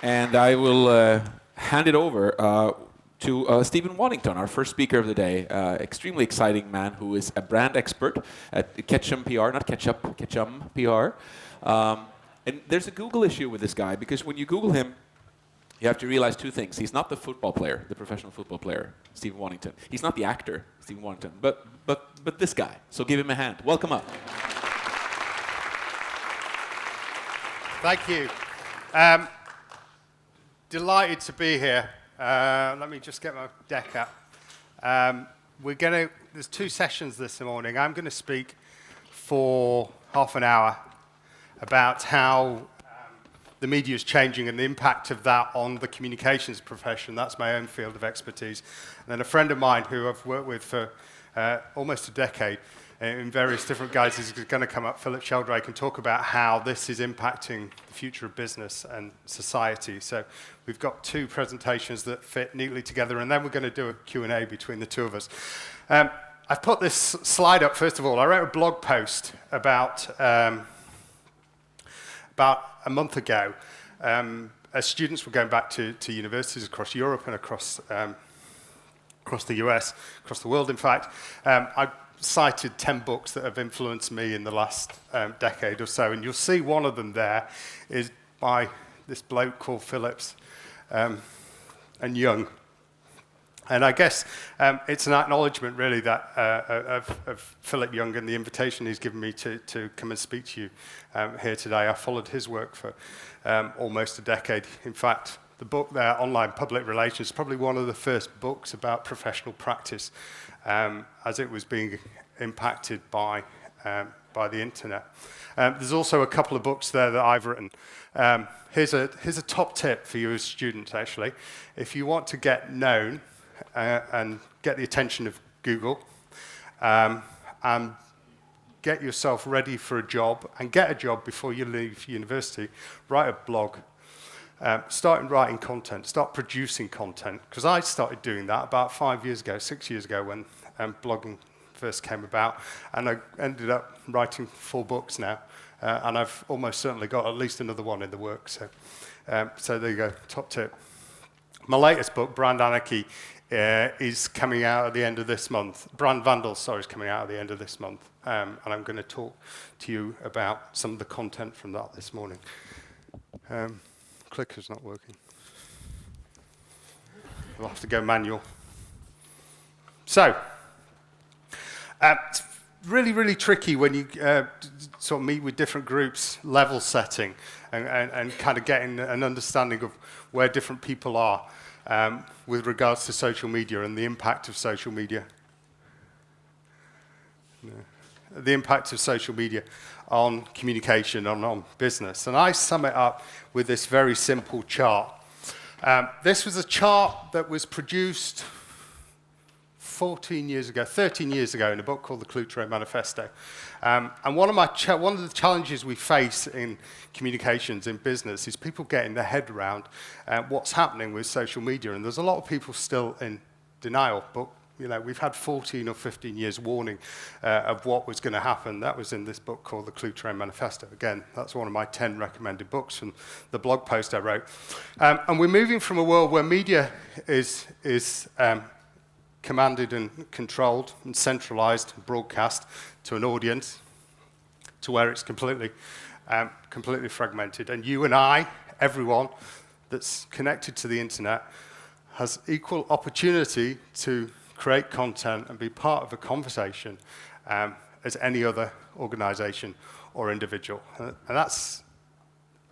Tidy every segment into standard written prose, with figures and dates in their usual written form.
And I will hand it over to Stephen Waddington, our first speaker of the day. Extremely exciting man who is a brand expert at Ketchum PR, not Ketchup, Ketchum PR. And there's a Google issue with this guy, because when you Google him, you have to realize two things. He's not the football player, the professional football player, Stephen Waddington. He's not the actor, Stephen Waddington, but this guy. So give him a hand. Welcome up. Thank you. Delighted to be here. Let me just get my deck up. There's two sessions this morning. I'm going to speak for half an hour about how the media is changing and the impact of that on the communications profession. That's my own field of expertise. And then a friend of mine who I've worked with for almost a decade in various different guises is going to come up, Philip Sheldrake, and talk about how this is impacting the future of business and society. So we've got two presentations that fit neatly together, and then we're going to do a Q&A between the two of us. I've put this slide up, first of all. I wrote a blog post about a month ago, as students were going back to universities across Europe and across the US, across the world, in fact. I cited 10 books that have influenced me in the last decade or so, and you'll see one of them there is by this bloke called Phillips and Young. And I guess it's an acknowledgement, really, that of Philip Young and the invitation he's given me to come and speak to you here today. I followed his work for almost a decade. In fact, the book there, Online Public Relations, is probably one of the first books about professional practice as it was being impacted by the internet. There's also a couple of books there that I've written. Here's a top tip for you as students, actually. If you want to get known and get the attention of Google, and get yourself ready for a job, and get a job before you leave university, write a blog. Start writing content, start producing content, because I started doing that about 6 years ago when blogging first came about, and I ended up writing 4 books now, and I've almost certainly got at least another one in the works. So there you go, top tip. My latest book, Brand Anarchy, is coming out at the end of this month. Brand Vandals, sorry, is coming out at the end of this month, and I'm going to talk to you about some of the content from that this morning. Clicker's not working. We'll have to go manual. So, it's really, really tricky when you sort of meet with different groups, level setting, and kind of getting an understanding of where different people are with regards to social media and the impact of social media. The impact of social media on communication and on business. And I sum it up with this very simple chart. This was a chart that was produced 13 years ago in a book called The Clue Train Manifesto. And one of the challenges we face in communications in business is people getting their head around what's happening with social media. And there's a lot of people still in denial, but we've had 14 or 15 years warning of what was going to happen. That was in this book called The Clue Train Manifesto. Again, that's one of my 10 recommended books from the blog post I wrote. And we're moving from a world where media is commanded and controlled and centralized and broadcast to an audience to where it's completely fragmented. And you and I, everyone that's connected to the internet, has equal opportunity to create content and be part of a conversation as any other organization or individual. And that's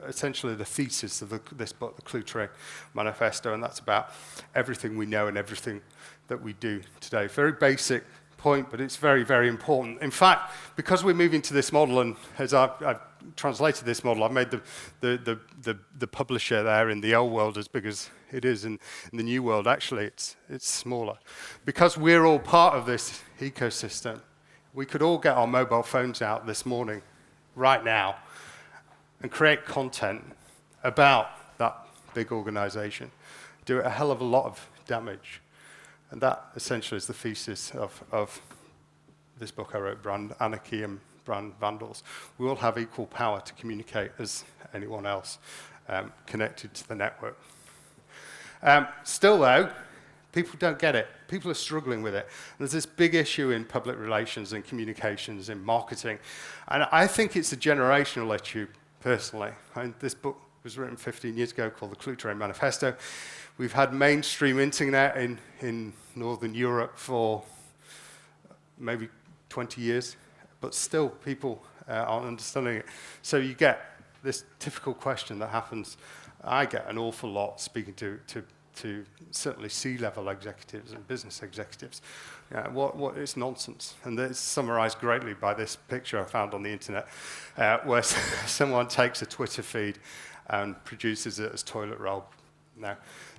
essentially the thesis of this book, The Clue Train Manifesto, and that's about everything we know and everything that we do today. Very basic point, but it's very, very important. In fact, because we're moving to this model, and as I've translated this model, I've made the publisher there in the old world as big as it is in the new world. Actually, it's smaller. Because we're all part of this ecosystem, we could all get our mobile phones out this morning, right now, and create content about that big organization, do a hell of a lot of damage. And that essentially is the thesis of this book I wrote, Brand Anarchy and Brand Vandals. We all have equal power to communicate as anyone else. connected to the network. Still, though, people don't get it. People are struggling with it. There's this big issue in public relations and communications and marketing. And I think it's a generational issue, personally. This book was written 15 years ago called the Clue Train Manifesto. We've had mainstream internet in Northern Europe for maybe 20 years, but still people aren't understanding it. So you get this typical question that happens. I get an awful lot speaking to certainly C-level executives and business executives. What is nonsense? And it's summarized greatly by this picture I found on the internet, where someone takes a Twitter feed and produces it as toilet roll. Now,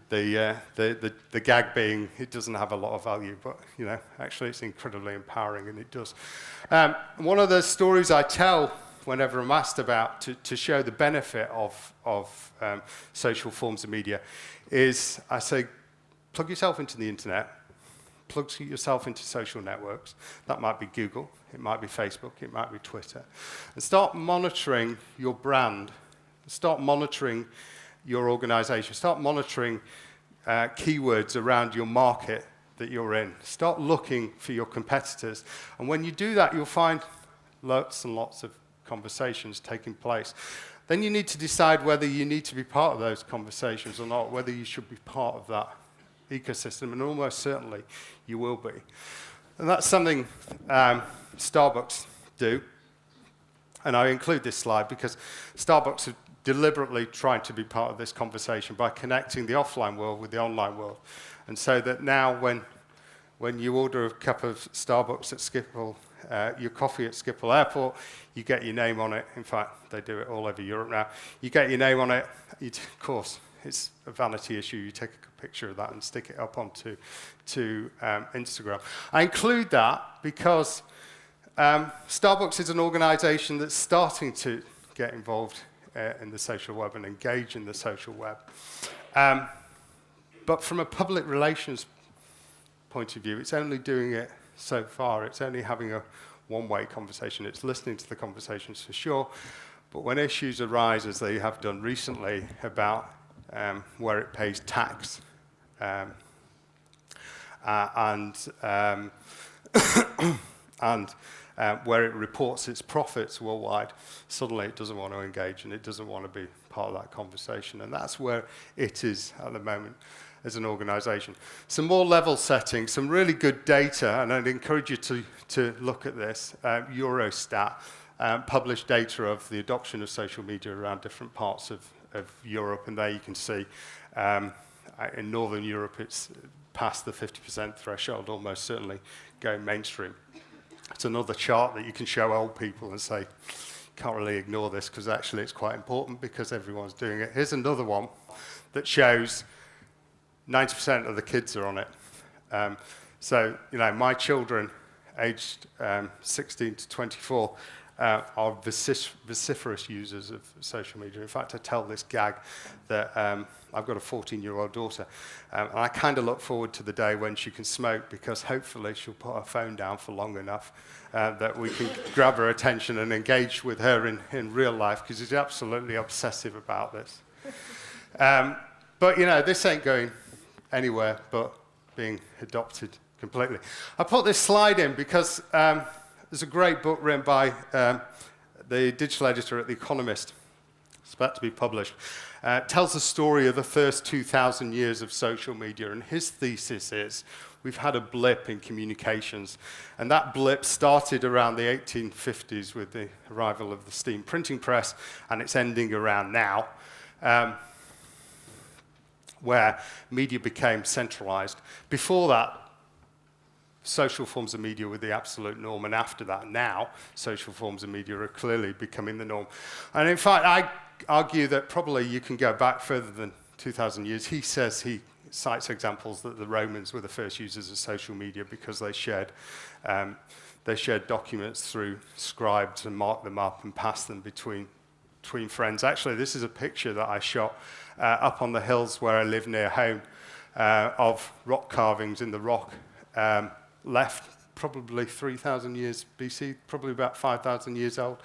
the gag being it doesn't have a lot of value, but actually it's incredibly empowering, and it does. One of the stories I tell whenever I'm asked about to show the benefit of social forms of media is I say, plug yourself into the internet, plug yourself into social networks. That might be Google, it might be Facebook, it might be Twitter. And start monitoring your brand, start monitoring your organization, start monitoring keywords around your market that you're in. Start looking for your competitors. And when you do that, you'll find lots and lots of conversations taking place. Then you need to decide whether you need to be part of those conversations or not, whether you should be part of that ecosystem, and almost certainly you will be. And that's something Starbucks do. And I include this slide because Starbucks are deliberately trying to be part of this conversation by connecting the offline world with the online world. And so that now when you order a cup of Starbucks at Schiphol, your coffee at Schiphol Airport, you get your name on it. In fact, they do it all over Europe now. You get your name on it. Of course, it's a vanity issue. You take a picture of that and stick it up onto Instagram. I include that because Starbucks is an organization that's starting to get involved in the social web and engage in the social web. But from a public relations point of view, it's only doing it so far. It's only having a one-way conversation. It's listening to the conversations for sure, but when issues arise, as they have done recently, about where it pays tax and where it reports its profits worldwide, suddenly it doesn't want to engage and it doesn't want to be part of that conversation. And that's where it is at the moment as an organization. Some more level setting, some really good data, and I'd encourage you to look at this. Eurostat published data of the adoption of social media around different parts of Europe, and there you can see in Northern Europe it's past the 50% threshold, almost certainly going mainstream. It's another chart that you can show old people and say, can't really ignore this because actually it's quite important because everyone's doing it. Here's another one that shows 90% of the kids are on it. So, my children, aged 16 to 24, are vociferous users of social media. In fact, I tell this gag that I've got a 14-year-old daughter, and I kind of look forward to the day when she can smoke because hopefully she'll put her phone down for long enough that we can grab her attention and engage with her in real life because she's absolutely obsessive about this. But, this ain't going anywhere but being adopted completely. I put this slide in because there's a great book written by the digital editor at The Economist. It's about to be published. Tells the story of the first 2,000 years of social media, and his thesis is we've had a blip in communications, and that blip started around the 1850s with the arrival of the steam printing press, and it's ending around now. Where media became centralized. Before that, social forms of media were the absolute norm, and after that, now, social forms of media are clearly becoming the norm. And in fact, I argue that probably you can go back further than 2,000 years. He cites examples that the Romans were the first users of social media because they shared documents through scribes and marked them up and passed them between friends. Actually, this is a picture that I shot up on the hills where I live near home of rock carvings in the rock left probably 3,000 years BC, probably about 5,000 years old.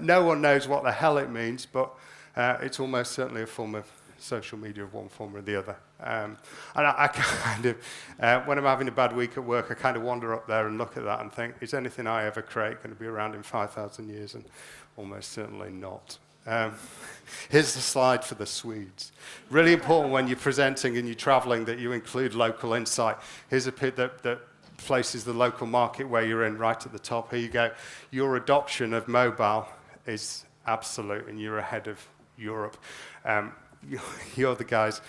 No one knows what the hell it means, but It's almost certainly a form of social media of one form or the other. And I kind of, when I'm having a bad week at work, I kind of wander up there and look at that and think, is anything I ever create going to be around in 5,000 years? And almost certainly not. Here's the slide for the Swedes. Really important when you're presenting and you're traveling that you include local insight. Here's a pit that places the local market where you're in right at the top. Here you go. Your adoption of mobile is absolute and you're ahead of Europe. You're the guys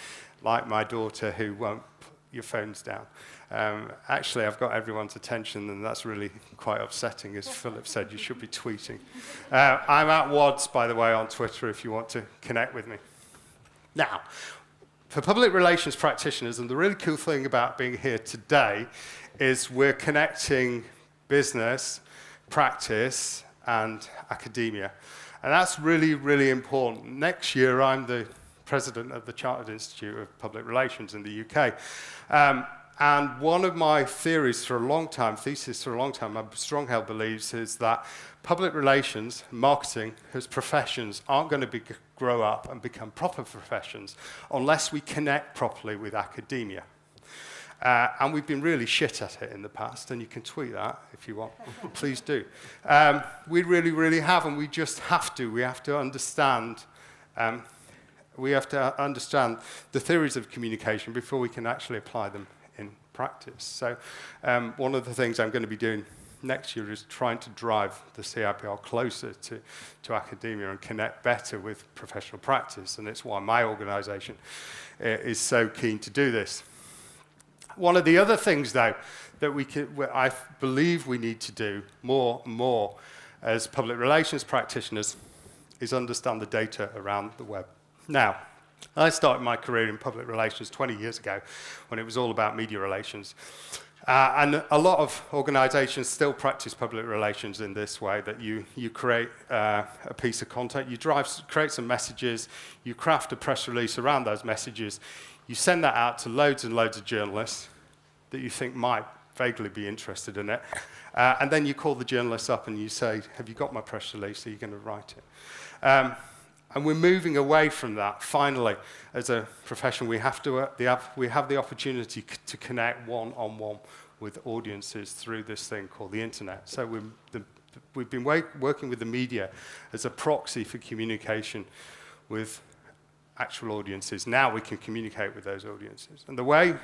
like my daughter who won't put your phones down. Actually, I've got everyone's attention, and that's really quite upsetting. As Philip said, you should be tweeting. I'm at Wads, by the way, on Twitter if you want to connect with me. Now, for public relations practitioners, and the really cool thing about being here today is we're connecting business, practice, and academia. And that's really, really important. Next year, I'm the president of the Chartered Institute of Public Relations in the UK. And one of my theses for a long time, my strong held beliefs is that public relations, marketing as professions aren't going to grow up and become proper professions unless we connect properly with academia. And we've been really shit at it in the past, and you can tweet that if you want. Please do. We really, really have, and we just have to. We have to understand the theories of communication before we can actually apply them in practice. So one of the things I'm going to be doing next year is trying to drive the CIPR closer to academia and connect better with professional practice, and it's why my organisation is so keen to do this. One of the other things, though, that I believe we need to do more and more as public relations practitioners is understand the data around the web. Now, I started my career in public relations 20 years ago when it was all about media relations. And a lot of organizations still practice public relations in this way, that you create a piece of content, you create some messages, you craft a press release around those messages, you send that out to loads and loads of journalists that you think might vaguely be interested in it, and then you call the journalists up and you say, have you got my press release? Are you going to write it? And we're moving away from that. Finally, as a profession, we have the opportunity to connect one-on-one with audiences through this thing called the internet. So we've been working with the media as a proxy for communication with actual audiences. Now we can communicate with those audiences. And the way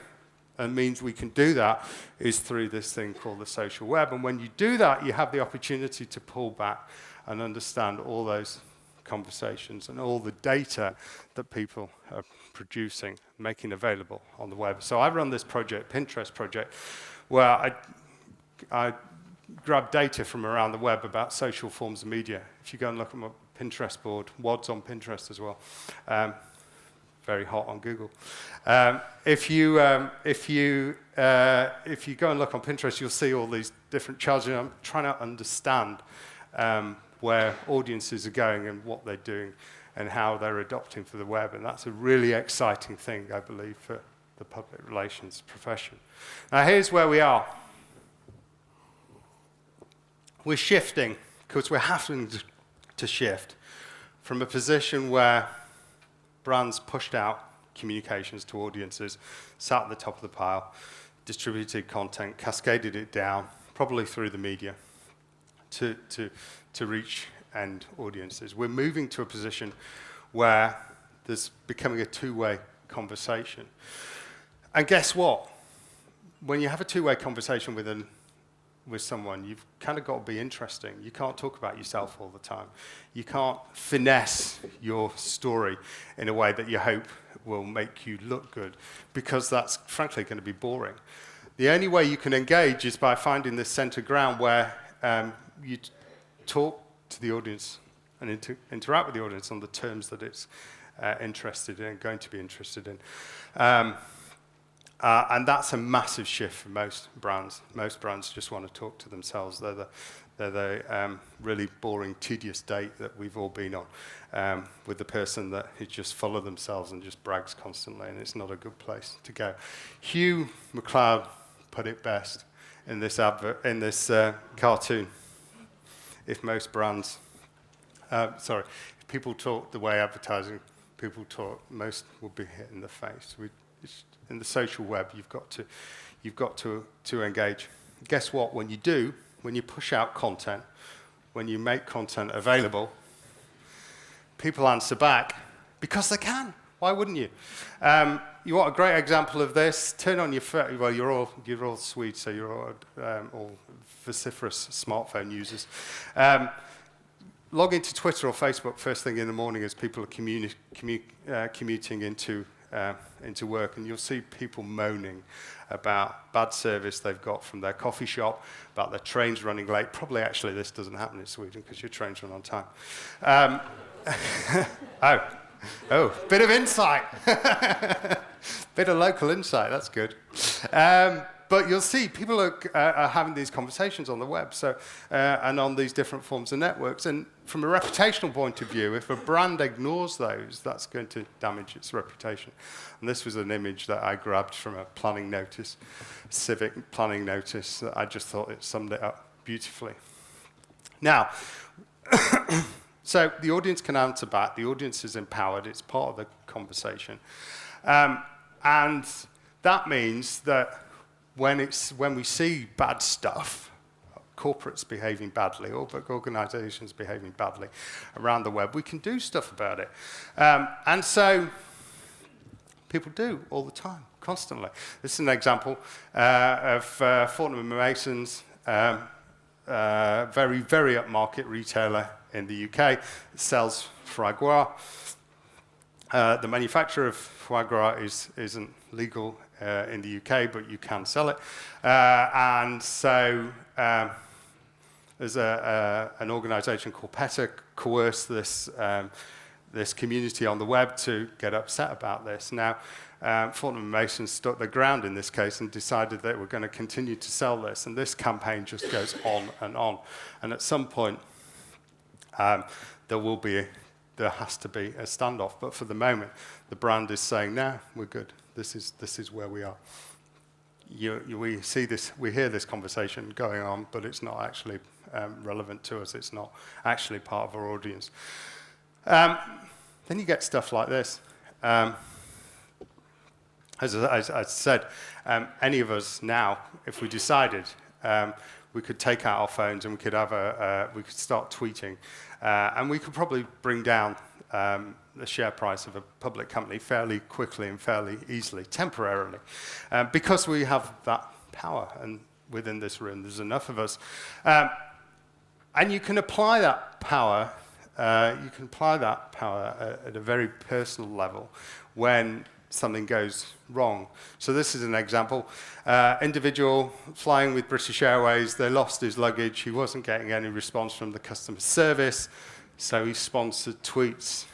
and means we can do that is through this thing called the social web. And when you do that, you have the opportunity to pull back and understand all those conversations and all the data that people are producing, making available on the web. So I run this project, Pinterest project, where I grab data from around the web about social forms of media. If you go and look at my Pinterest board, Wad's on Pinterest as well. Very hot on Google. If you go and look on Pinterest, you'll see all these different charts. And I'm trying to understand where audiences are going and what they're doing and how they're adopting for the web. And that's a really exciting thing, I believe, for the public relations profession. Now, here's where we are. We're shifting, because we're having to shift from a position where brands pushed out communications to audiences, sat at the top of the pile, distributed content, cascaded it down, probably through the media, to reach end audiences. We're moving to a position where there's becoming a two-way conversation. And guess what? When you have a two-way conversation with someone, you've kind of got to be interesting. You can't talk about yourself all the time. You can't finesse your story in a way that you hope will make you look good, because that's frankly going to be boring. The only way you can engage is by finding this center ground where you talk to the audience and interact with the audience on the terms that it's interested in, going to be interested in. And that's a massive shift for most brands. Most brands just want to talk to themselves. They're the really boring, tedious date that we've all been on, with the person that is just full of themselves and just brags constantly, and it's not a good place to go. Hugh MacLeod put it best in this cartoon. If people talk the way advertising people talk, most will be hit in the face. In the social web, you've got to engage. Guess what? When you push out content, when you make content available, people answer back because they can. Why wouldn't you? You want a great example of this? Turn on your phone. Well, you're all Swedes, so you're all vociferous smartphone users. Log into Twitter or Facebook first thing in the morning as people are commuting into work, and you'll see people moaning about bad service they've got from their coffee shop, about their trains running late. Probably, actually, this doesn't happen in Sweden because your trains run on time. Bit of insight. Bit of local insight, that's good. But you'll see people are having these conversations on the web, and on these different forms of networks. And from a reputational point of view, if a brand ignores those, that's going to damage its reputation. And this was an image that I grabbed from a planning notice, civic planning notice. I just thought it summed it up beautifully. Now, so the audience can answer back. The audience is empowered. It's part of the conversation. And that means that when we see bad stuff, corporates behaving badly, or organizations behaving badly around the web, we can do stuff about it. And so people do all the time, constantly. This is an example of Fortnum & Mason's, very, very upmarket retailer in the UK. It sells foie gras. The manufacturer of foie gras isn't legal in the UK, but you can sell it. And so there's an organization called PETA coerced this community on the web to get upset about this. Now, Fortnum & Mason stuck their ground in this case and decided they were going to continue to sell this. And this campaign just goes on and on. And at some point, there has to be a standoff. But for the moment, the brand is saying, no, we're good. This is where we are. We hear this conversation going on, but it's not actually relevant to us. It's not actually part of our audience. Then you get stuff like this. As I said, any of us now, if we decided, we could take out our phones and we could start tweeting, and we could probably bring down the share price of a public company fairly quickly and fairly easily, temporarily, because we have that power. And within this room, there's enough of us, and you can apply that power. You can apply that power at a very personal level when something goes wrong. So this is an example. Individual flying with British Airways, they lost his luggage. He wasn't getting any response from the customer service, so he sponsored tweets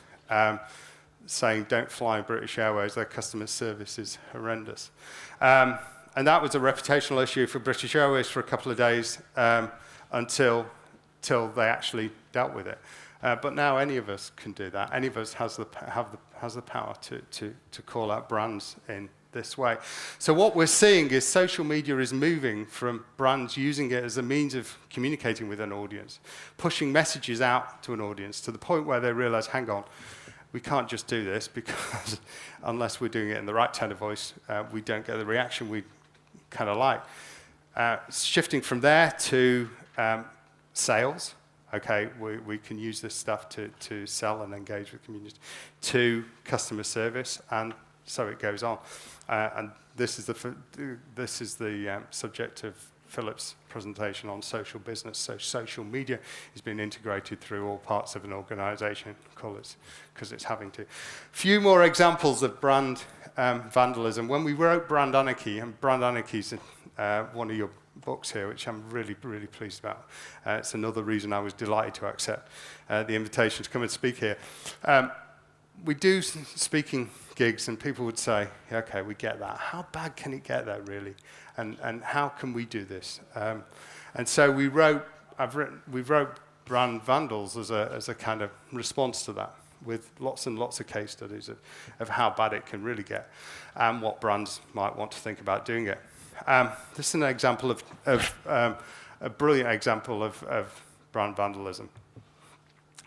saying, don't fly British Airways, their customer service is horrendous. And that was a reputational issue for British Airways for a couple of days until they actually dealt with it. But now any of us can do that. Any of us has the power to call out brands in this way. So what we're seeing is social media is moving from brands using it as a means of communicating with an audience, pushing messages out to an audience to the point where they realize, hang on, we can't just do this because unless we're doing it in the right tone of voice, we don't get the reaction we kind of like. Shifting from there to sales. Okay, we can use this stuff to sell and engage with communities, to customer service, and so it goes on. And this is the subject of Philip's presentation on social business. So social media is being integrated through all parts of an organization because it's having to. Few more examples of brand vandalism. When we wrote Brand Anarchy, and Brand Anarchy is one of your books here, which I'm really, really pleased about. It's another reason I was delighted to accept the invitation to come and speak here. We do speaking gigs, and people would say, okay, we get that. How bad can it get there, really? And how can we do this? And so we wrote Brand Vandals as a kind of response to that, with lots and lots of case studies of how bad it can really get, and what brands might want to think about doing it. This is an example of a brilliant example of brand vandalism.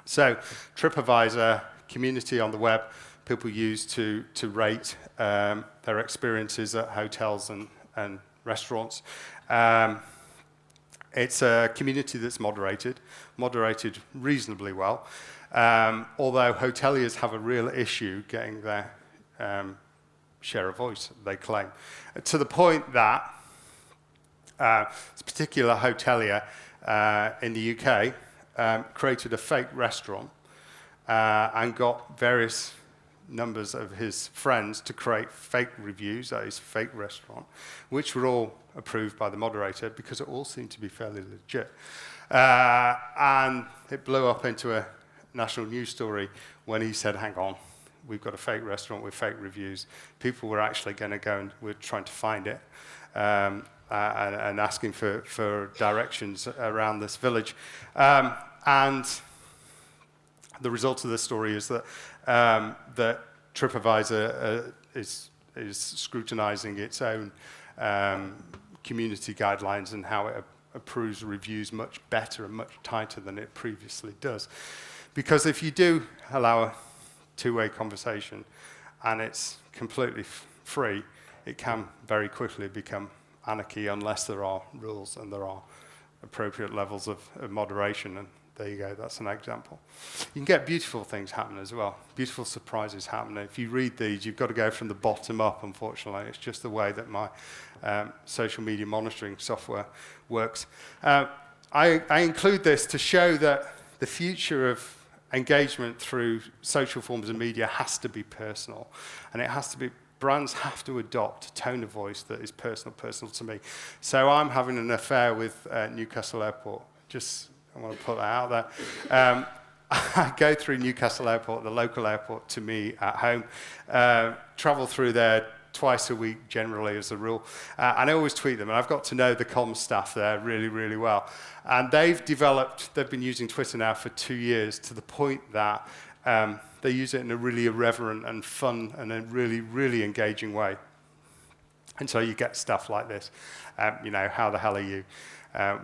So TripAdvisor, community on the web, people use to rate their experiences at hotels and restaurants. It's a community that's moderated reasonably well, although hoteliers have a real issue getting their share of voice, they claim, to the point that this particular hotelier in the UK created a fake restaurant and got various numbers of his friends to create fake reviews at his fake restaurant, which were all approved by the moderator because it all seemed to be fairly legit. And it blew up into a national news story when he said, hang on, we've got a fake restaurant with fake reviews. People were actually going to go and were trying to find it and asking for directions around this village. And the result of this story is that that TripAdvisor is scrutinizing its own community guidelines and how it approves reviews much better and much tighter than it previously does. Because if you do allow a two-way conversation and it's completely free, it can very quickly become anarchy unless there are rules and there are appropriate levels of moderation. And there you go, that's an example. You can get beautiful things happen as well, beautiful surprises happen. If you read these, you've got to go from the bottom up, unfortunately. It's just the way that my social media monitoring software works. I include this to show that the future of engagement through social forms of media has to be personal. And it has to be, brands have to adopt a tone of voice that is personal to me. So I'm having an affair with Newcastle Airport. I want to put that out there. I go through Newcastle Airport, the local airport to me at home, travel through there twice a week generally as a rule, and I always tweet them, and I've got to know the comms staff there really, really well. And they've been using Twitter now for 2 years to the point that they use it in a really irreverent and fun and a really, really engaging way. And so you get stuff like this. How the hell are you?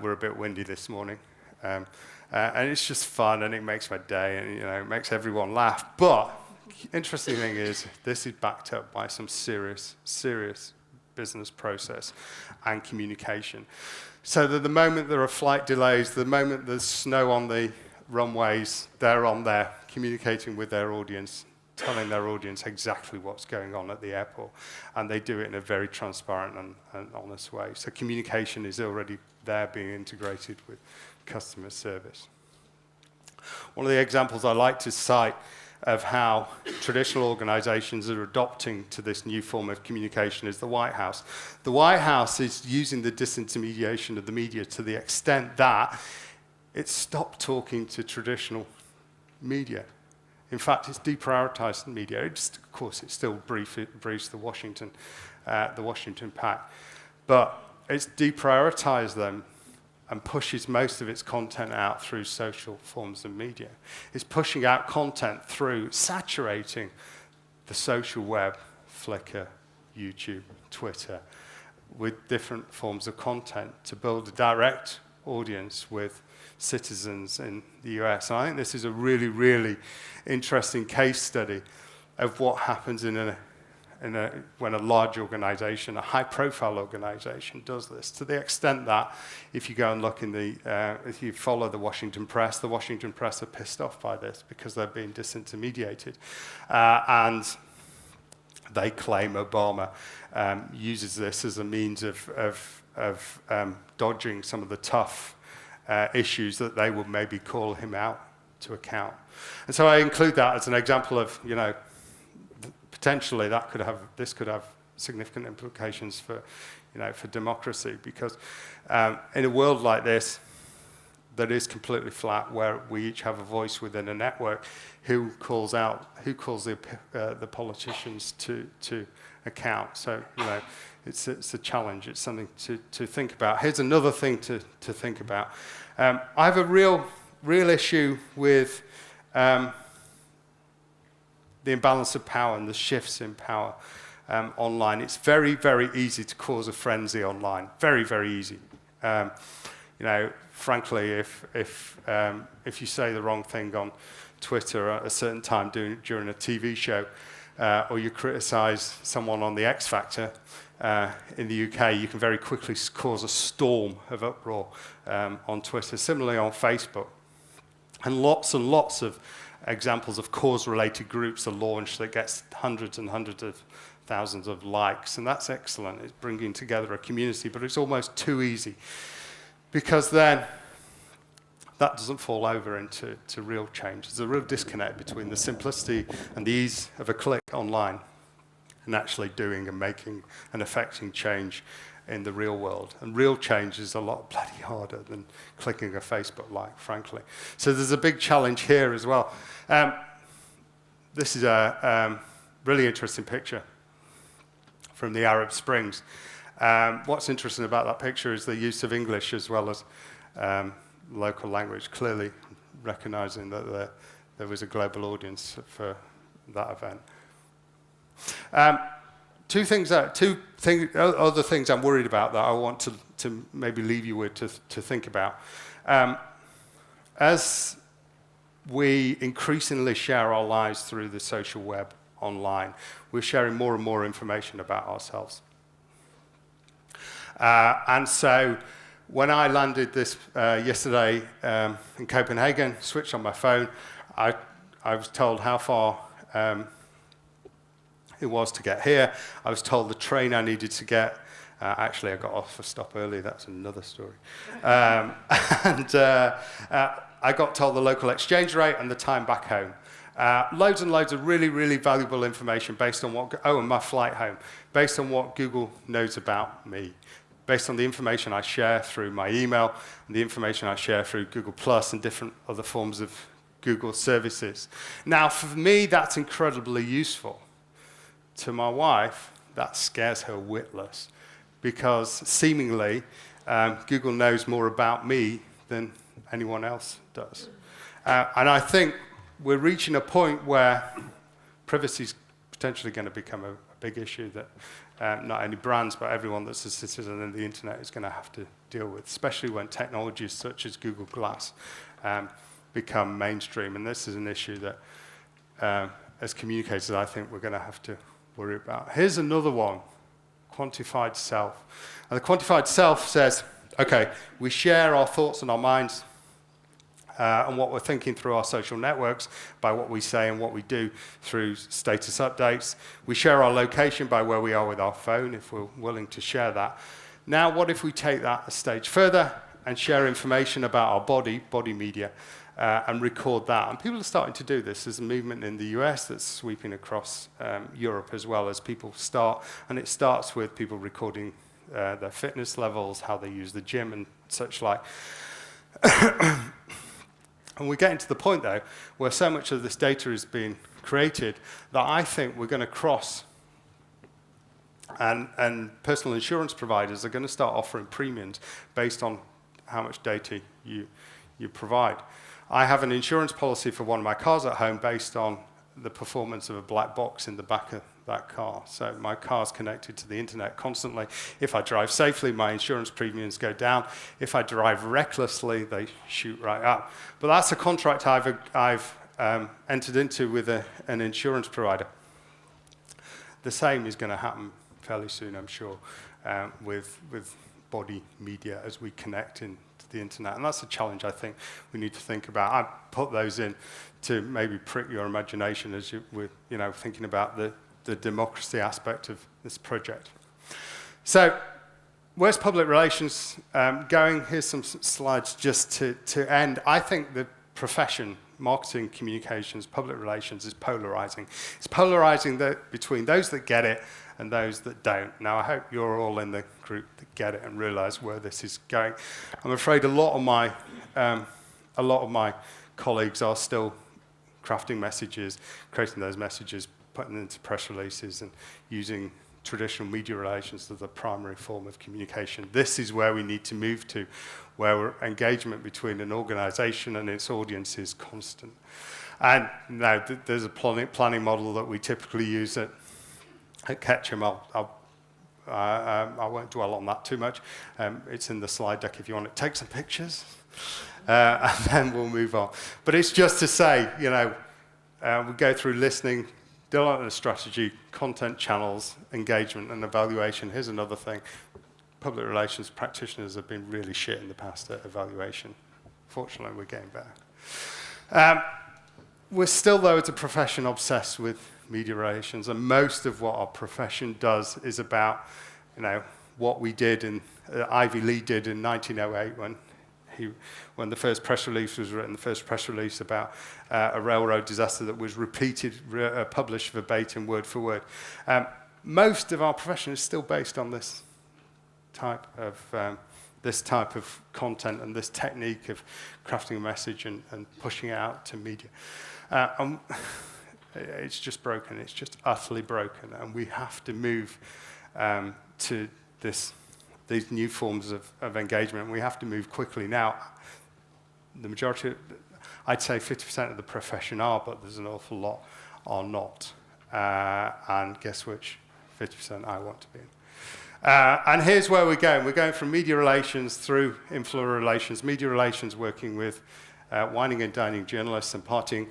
We're a bit windy this morning. And it's just fun, and it makes my day, and it makes everyone laugh. But interesting thing is, this is backed up by some serious business process and communication. So that the moment there are flight delays, the moment there's snow on the runways, they're on there communicating with their audience, telling their audience exactly what's going on at the airport, and they do it in a very transparent and honest way. So communication is already there, being integrated with customer service. One of the examples I like to cite of how traditional organizations are adopting to this new form of communication is the White House. The White House is using the disintermediation of the media to the extent that it stopped talking to traditional media. In fact, it's deprioritized media. Of course, it still briefs the Washington Pact, but it's deprioritized them and pushes most of its content out through social forms of media. It's pushing out content through saturating the social web, Flickr, YouTube, Twitter, with different forms of content to build a direct audience with citizens in the US. And I think this is a really, really interesting case study of what happens when a large organization, a high-profile organization does this, to the extent that if you go and look if you follow the Washington Press are pissed off by this because they're being disintermediated. And they claim Obama uses this as a means of dodging some of the tough issues that they would maybe call him out to account. And so I include that as an example of, potentially this could have significant implications for democracy, because in a world like this that is completely flat, where we each have a voice within a network, who calls the politicians to account? So it's a challenge. It's something to think about. Here's another thing to think about. I have a real issue with the imbalance of power and the shifts in power online. It's very, very easy to cause a frenzy online. Very, very easy. frankly, if you say the wrong thing on Twitter at a certain time during a TV show, or you criticize someone on the X Factor in the UK, you can very quickly cause a storm of uproar on Twitter. Similarly on Facebook. And lots of examples of cause-related groups are launched that gets hundreds and hundreds of thousands of likes, and that's excellent. It's bringing together a community, but it's almost too easy, because then that doesn't fall over into real change. There's a real disconnect between the simplicity and the ease of a click online and actually doing and making and affecting change in the real world. And real change is a lot bloody harder than clicking a Facebook like, frankly. So there's a big challenge here as well. This is a really interesting picture from the Arab Springs. What's interesting about that picture is the use of English as well as local language, clearly recognizing that there was a global audience for that event. Other things I'm worried about that I want to maybe leave you with to think about. As we increasingly share our lives through the social web online, we're sharing more and more information about ourselves. And so when I landed this yesterday in Copenhagen, switched on my phone, I was told how far it was to get here. I was told the train I needed to get. Actually, I got off a stop early. That's another story. I got told the local exchange rate and the time back home. Loads and loads of really, really valuable information based on and my flight home, based on what Google knows about me, based on the information I share through my email and the information I share through Google Plus and different other forms of Google services. Now, for me, that's incredibly useful. To my wife, that scares her witless, because seemingly Google knows more about me than anyone else does. And I think we're reaching a point where privacy is potentially going to become a big issue that not only brands, but everyone that's a citizen of the internet is going to have to deal with, especially when technologies such as Google Glass become mainstream. And this is an issue that, as communicators, I think we're going to have to worry about. Here's another one, quantified self. And the quantified self says, okay, we share our thoughts and our minds and what we're thinking through our social networks by what we say and what we do through status updates. We share our location by where we are with our phone, if we're willing to share that. Now, what if we take that a stage further and share information about our body media, and record that? And people are starting to do this. There's a movement in the US that's sweeping across Europe as well, as people start, and it starts with people recording their fitness levels, how they use the gym and such like. And we're getting to the point, though, where so much of this data is being created that I think we're going to cross, and personal insurance providers are going to start offering premiums based on how much data you provide. I have an insurance policy for one of my cars at home based on the performance of a black box in the back of that car. So my car's connected to the internet constantly. If I drive safely, my insurance premiums go down. If I drive recklessly, they shoot right up. But that's a contract I've entered into with an insurance provider. The same is going to happen fairly soon, I'm sure, with body media as we connect into the internet. And that's a challenge I think we need to think about. I put those in to maybe prick your imagination as we're thinking about the democracy aspect of this project. So where's public relations going? Here's some slides just to end. I think the profession, marketing, communications, public relations, is polarizing. It's polarizing between those that get it and those that don't. Now, I hope you're all in the group that get it and realize where this is going. I'm afraid a lot of my colleagues are still crafting messages, creating those messages, putting them into press releases, and using traditional media relations as the primary form of communication. This is where we need to move to, where engagement between an organization and its audience is constant. And now there's a planning model that we typically use at Ketchum. I'll I won't dwell on that too much. It's in the slide deck if you want to take some pictures, and then we'll move on. But it's just to say, you know, we go through listening, development strategy, content channels, engagement, and evaluation. Here's another thing. Public relations practitioners have been really shit in the past at evaluation. Fortunately, we're getting better. We're still, though, as a profession, obsessed with media relations, and most of what our profession does is about, you know, what we did in Ivy Lee did in 1908 when the first press release was written, the first press release about a railroad disaster that was published verbatim, word for word. Most of our profession is still based on this type of content and this technique of crafting a message and pushing it out to media. It's just broken. It's just utterly broken, and we have to move to these new forms of engagement. We have to move quickly. Now, the majority, I'd say 50% of the profession are, but there's an awful lot are not. And guess which 50% I want to be in. And here's where we're going. We're going from media relations through influencer relations, media relations working with wining and dining journalists and partying,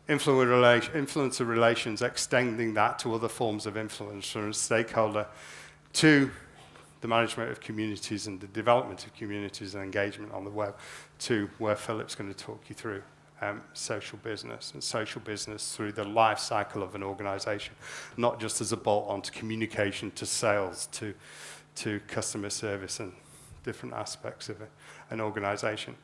influencer relations, extending that to other forms of influencer and stakeholder, to the management of communities and the development of communities and engagement on the web, to where Philip's going to talk you through social business, and social business through the life cycle of an organization, not just as a bolt-on to communication, to sales, to customer service and different aspects of an organization.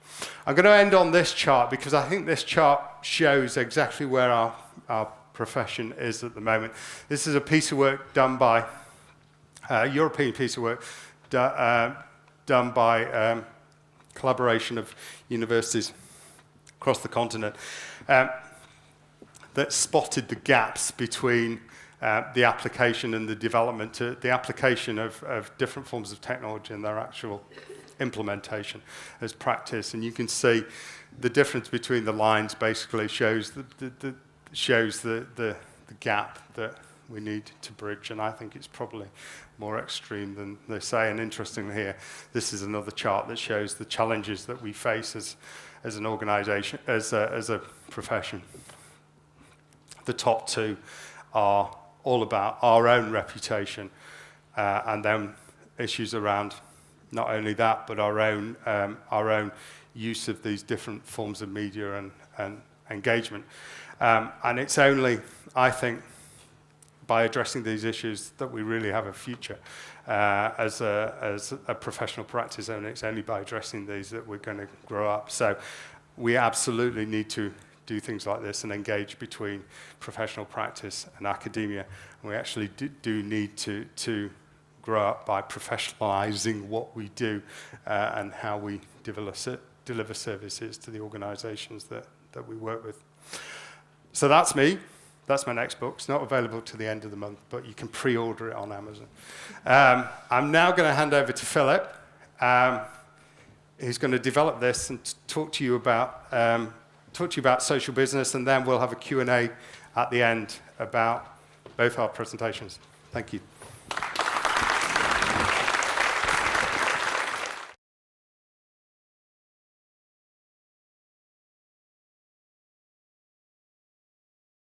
I'm going to end on this chart because I think this chart shows exactly where our profession is at the moment. This is a piece of work done by, a European piece of work done by collaboration of universities across the continent that spotted the gaps between the application and the development, the application of different forms of technology and their actual implementation as practice. And you can see the difference between the lines basically shows the gap that we need to bridge, and I think it's probably more extreme than they say. And interestingly here, this is another chart that shows the challenges that we face as an organization, as a profession. The top two are all about our own reputation, and then issues around not only that, but our own use of these different forms of media and engagement. And it's only, I think, by addressing these issues that we really have a future as a professional practice owner. It's only by addressing these that we're going to grow up. So we absolutely need to do things like this and engage between professional practice and academia. And we actually do need to grow up by professionalizing what we do and how we deliver services to the organizations that we work with. So that's me. That's my next book. It's not available to the end of the month, but you can pre-order it on Amazon. I'm now going to hand over to Philip, who's going to develop this and talk to you about social business, and then we'll have a Q&A at the end about both our presentations. Thank you.